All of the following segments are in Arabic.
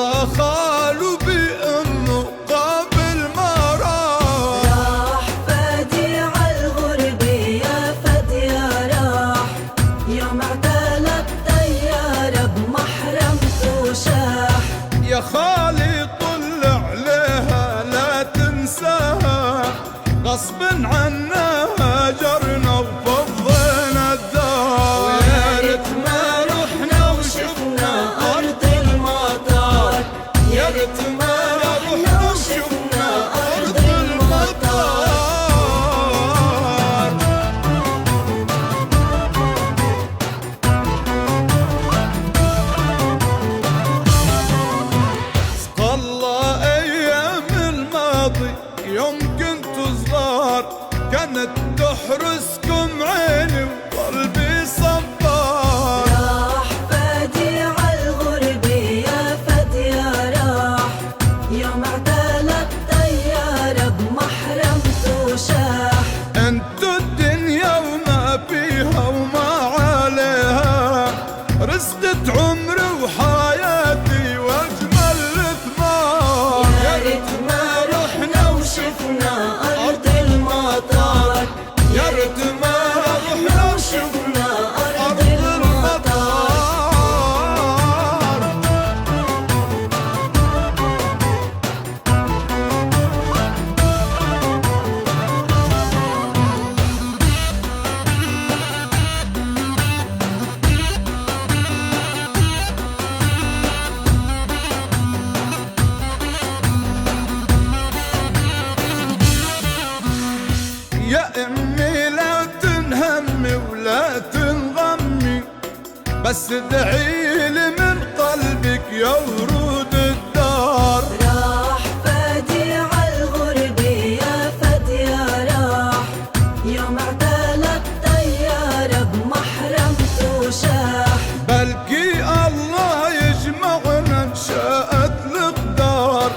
والله خالو بأمه قبل ما راح فادي عالغرب يا فادي راح، يوم اعتلى الطيارة بمحرمته شاح. يا خالي طل عليها لا تنساها، غصب عنا هاجرنا وفضينا الدار. ويا ريت ما رحنا وشفنا أرض المطار، يا ريت ما رحنا وشفنا أرض المطار. اسقى الله أيام الماضي يوم كنتوا صغار، كانت تحرسكم عيني وقلبي صبار. راح فادي عالغرب يا فادي راح، يوم اعتلى الطيارة بمحرمته شاح. انتو الدنيا وما فيها وما عليها، رزقت عمري وحياتي واجمل ثمار. يا ريت ما رحنا وشفنا أرض المطار، يا ريت ما رحنا وشفنا أرض أرض المطار. يا امي لا تنهمي ولا تنغمي، بس ادعيلي من قلبك يا ورود الدار. راح فادي عالغرب يا فادي راح، يوم اعتلى الطيارة بمحرمته شاح. بلكي الله يجمعنا ان شاءت القدار،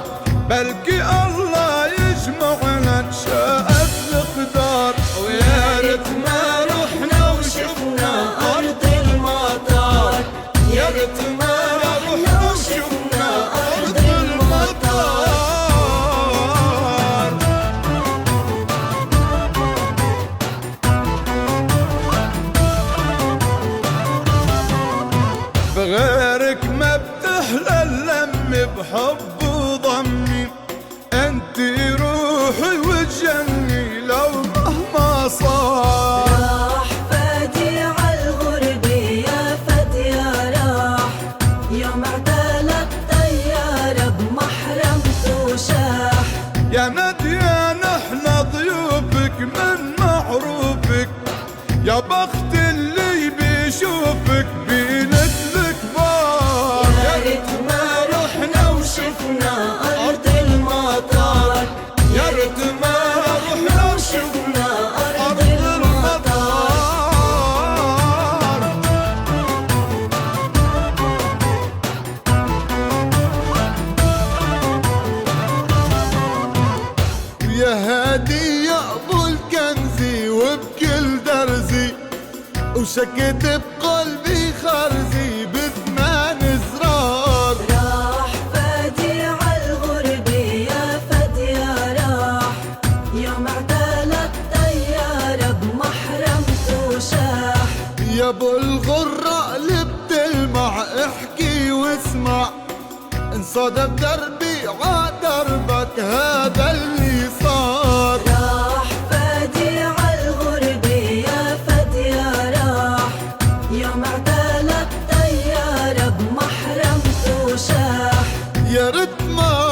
بلكي الله يجمعنا ان شاءت القدار. ويا ريت ما رحنا وشفنا أرض المطار، يا ريت ما رحنا وشفنا أرض المطار. بغيرك ما بتحلى اللم بحب وضمي، انتي روحي وجني لو مهما صار. راح فادي عالغرب يا فادي راح، يوم اعتلى الطيارة بمحرمته شاح. يا مديان احنا ضيوفك من معروفك، يا بخت اللي بيشوفك بينت الكبار. يا ريت ما رحنا وشفنا أرض المطار، يا ريت ما رحنا وشفنا أرض أرض المطار. يا هادي يا ابو الكنزي وبكل درزي، وشكت بقلبي خرزي بثمان زرار. راح فادي عالغرب يا فادي راح، يوم اعتلى الطيارة بمحرمته شاح. يا ابو الغرة اللي بتلمع احكي واسمع، انصدف دربي عدربك هذا اللي صار. راح فادي عالغرب يا فادي راح، يوم اعتلى الطيارة بمحرمته شاح. يا ريت ما